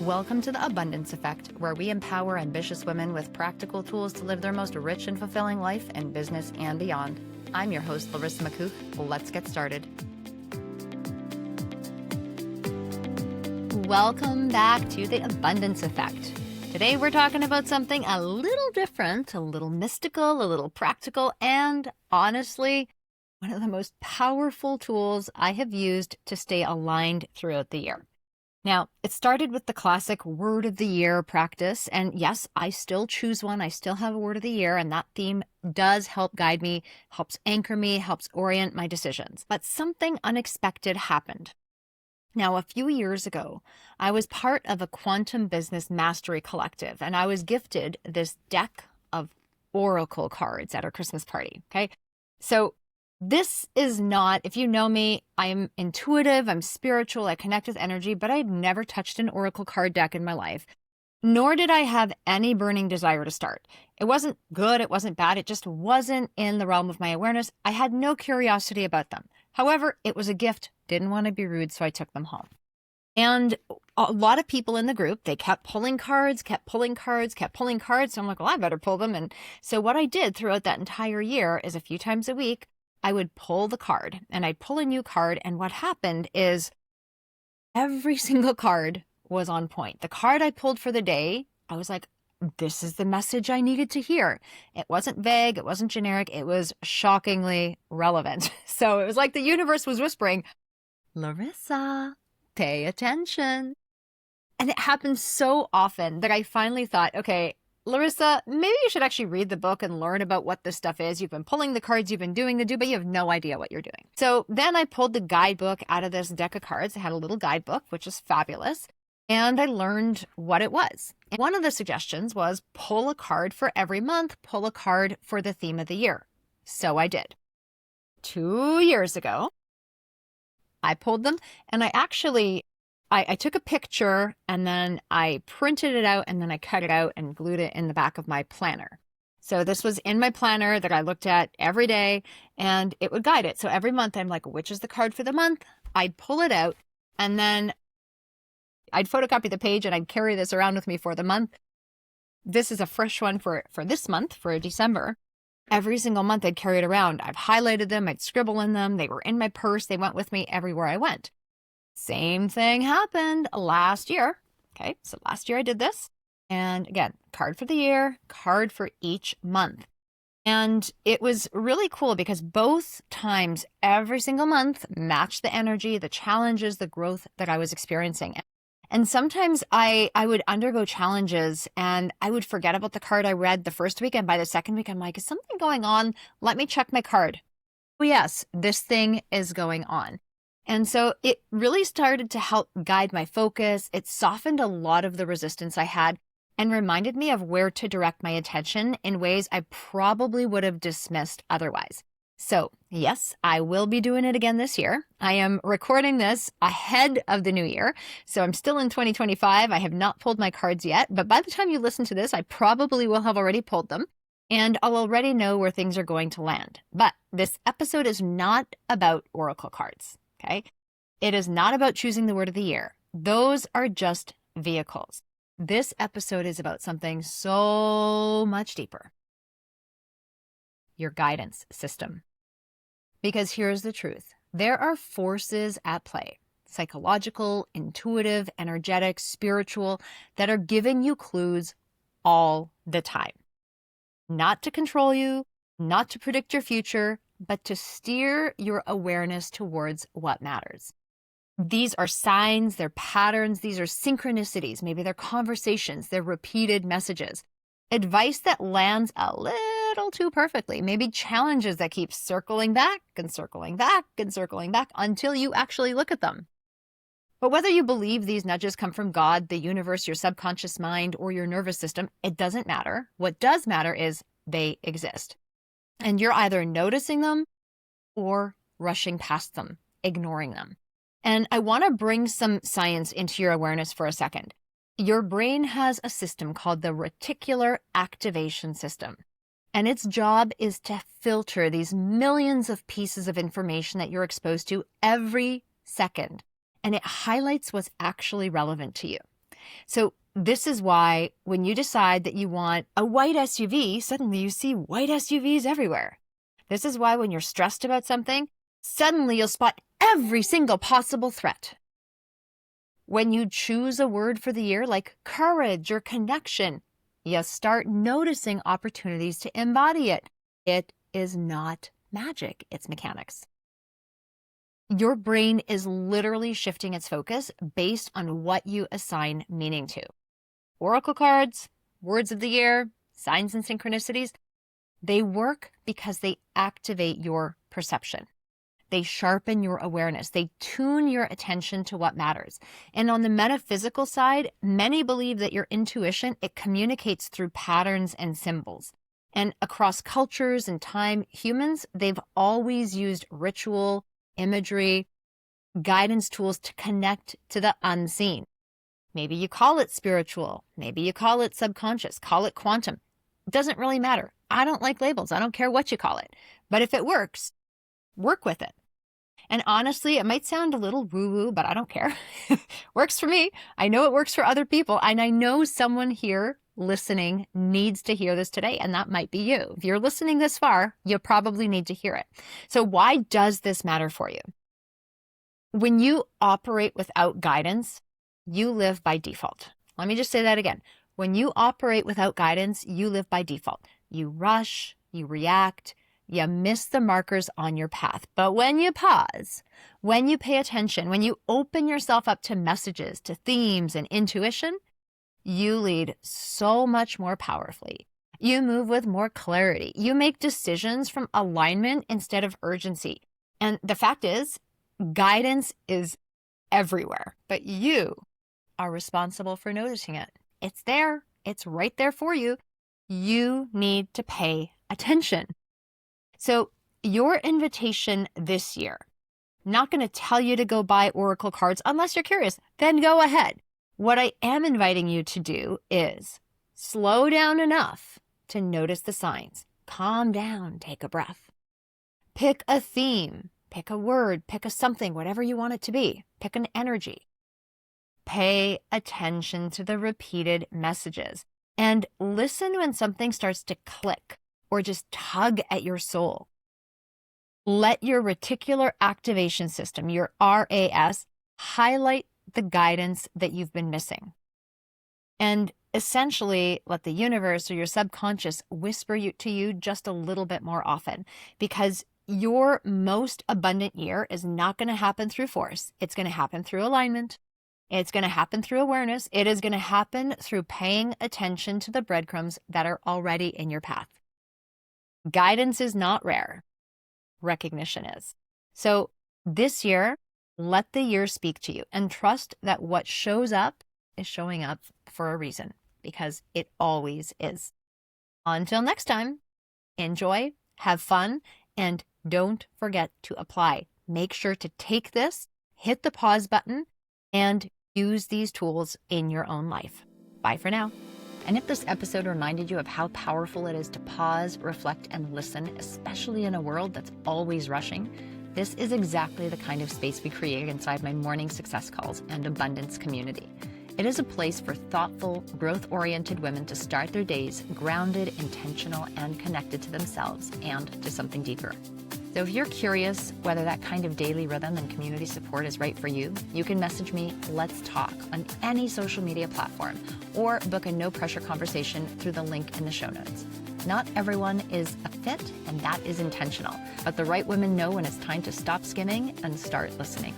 Welcome to the Abundance Effect, where we empower ambitious women with practical tools to live their most rich and fulfilling life in business and beyond. I'm your host, Larisa Makuch. Let's get started. Welcome back to the Abundance Effect. Today we're talking about something a little different, a little mystical, a little practical, and honestly, one of the most powerful tools I have used to stay aligned throughout the year. Now, it started with the classic word of the year practice. And yes, I still choose one. I still have a word of the year. And that theme does help guide me, helps anchor me, helps orient my decisions. But something unexpected happened. Now, a few years ago, I was part of a quantum business mastery collective, and I was gifted this deck of oracle cards at our Christmas party. Okay. So this is not, if you know me, I'm intuitive, I'm spiritual, I connect with energy, but I'd never touched an oracle card deck in my life, nor did I have any burning desire to start. It wasn't good, it wasn't bad, it just wasn't in the realm of my awareness. I had no curiosity about them. However, it was a gift, didn't want to be rude, so I took them home. And a lot of people in the group, they kept pulling cards. So I'm like, well, I better pull them. And so what I did throughout that entire year is a few times a week, I would pull the card and I'd pull a new card. And what happened is every single card was on point. The card I pulled for the day, I was like, this is the message I needed to hear. It wasn't vague. It wasn't generic. It was shockingly relevant. So it was like the universe was whispering, Larisa, pay attention. And it happened so often that I finally thought, okay, Larisa, maybe you should actually read the book and learn about what this stuff is. You've been pulling the cards, you've been doing but you have no idea what you're doing. So then I pulled the guidebook out of this deck of cards. I had a little guidebook, which is fabulous. And I learned what it was. And one of the suggestions was pull a card for every month, pull a card for the theme of the year. So I did. 2 years ago, I pulled them and I took a picture and then I printed it out and then I cut it out and glued it in the back of my planner. So this was in my planner that I looked at every day and it would guide it. So every month I'm like, which is the card for the month? I'd pull it out and then I'd photocopy the page and I'd carry this around with me for the month. This is a fresh one for this month, for December. Every single month I'd carry it around. I've highlighted them. I'd scribble in them. They were in my purse. They went with me everywhere I went. Same thing happened last year. Okay, so last year I did this. And again, card for the year, card for each month. And it was really cool because both times, every single month, matched the energy, the challenges, the growth that I was experiencing. And sometimes I would undergo challenges and I would forget about the card I read the first week. And by the second week, I'm like, is something going on? Let me check my card. Oh, yes, this thing is going on. And so it really started to help guide my focus. It softened a lot of the resistance I had and reminded me of where to direct my attention in ways I probably would have dismissed otherwise. So yes, I will be doing it again this year. I am recording this ahead of the new year. So I'm still in 2025. I have not pulled my cards yet, but by the time you listen to this, I probably will have already pulled them and I'll already know where things are going to land. But this episode is not about oracle cards. Okay. It is not about choosing the word of the year. Those are just vehicles. This episode is about something so much deeper. Your guidance system. Because here's the truth. There are forces at play, psychological, intuitive, energetic, spiritual, that are giving you clues all the time. Not to control you, not to predict your future, but to steer your awareness towards what matters. These are signs, they're patterns, these are synchronicities. Maybe they're conversations, they're repeated messages. Advice that lands a little too perfectly. Maybe challenges that keep circling back and circling back and circling back until you actually look at them. But whether you believe these nudges come from God, the universe, your subconscious mind, or your nervous system, it doesn't matter. What does matter is they exist. And you're either noticing them or rushing past them, ignoring them. And I want to bring some science into your awareness for a second. Your brain has a system called the reticular activation system. And its job is to filter these millions of pieces of information that you're exposed to every second. And it highlights what's actually relevant to you. So this is why when you decide that you want a white SUV, suddenly you see white SUVs everywhere. This is why when you're stressed about something, suddenly you'll spot every single possible threat. When you choose a word for the year like courage or connection, you start noticing opportunities to embody it. It is not magic, it's mechanics. Your brain is literally shifting its focus based on what you assign meaning to. Oracle cards, words of the year, signs and synchronicities, they work because they activate your perception. They sharpen your awareness. They tune your attention to what matters. And on the metaphysical side, many believe that your intuition, it communicates through patterns and symbols. And across cultures and time, humans, they've always used ritual, imagery, guidance tools to connect to the unseen. Maybe you call it spiritual. Maybe you call it subconscious. Call it quantum. It doesn't really matter. I don't like labels. I don't care what you call it. But if it works, work with it. And honestly, it might sound a little woo-woo, but I don't care. Works for me. I know it works for other people. And I know someone here listening needs to hear this today, and that might be you. If you're listening this far, you probably need to hear it. So why does this matter for you? When you operate without guidance, you live by default. Let me just say that again. When you operate without guidance, you live by default. You rush, you react, you miss the markers on your path. But when you pause, when you pay attention, when you open yourself up to messages, to themes and intuition, you lead so much more powerfully. You move with more clarity. You make decisions from alignment instead of urgency. And the fact is, guidance is everywhere, but you are responsible for noticing it. It's there. It's right there for you. You need to pay attention. So your invitation this year, I'm not going to tell you to go buy Oracle cards unless you're curious, then go ahead. What I am inviting you to do is slow down enough to notice the signs. Calm down, take a breath. Pick a theme, pick a word, pick a something, whatever you want it to be. Pick an energy. Pay attention to the repeated messages and listen when something starts to click or just tug at your soul. Let your reticular activation system, your RAS, highlight the guidance that you've been missing. And essentially, let the universe or your subconscious whisper to you just a little bit more often, because your most abundant year is not going to happen through force. It's going to happen through alignment. It's going to happen through awareness. It is going to happen through paying attention to the breadcrumbs that are already in your path. Guidance is not rare. Recognition is. So this year, let the year speak to you and trust that what shows up is showing up for a reason, because it always is. Until next time, enjoy, have fun, and don't forget to apply. Make sure to take this, hit the pause button, and use these tools in your own life. Bye for now. And if this episode reminded you of how powerful it is to pause, reflect, and listen, especially in a world that's always rushing, this is exactly the kind of space we create inside my morning success calls and abundance community. It is a place for thoughtful, growth-oriented women to start their days grounded, intentional, and connected to themselves and to something deeper. So if you're curious whether that kind of daily rhythm and community support is right for you, you can message me, Let's Talk, on any social media platform, or book a no-pressure conversation through the link in the show notes. Not everyone is a fit, and that is intentional, but the right women know when it's time to stop skimming and start listening.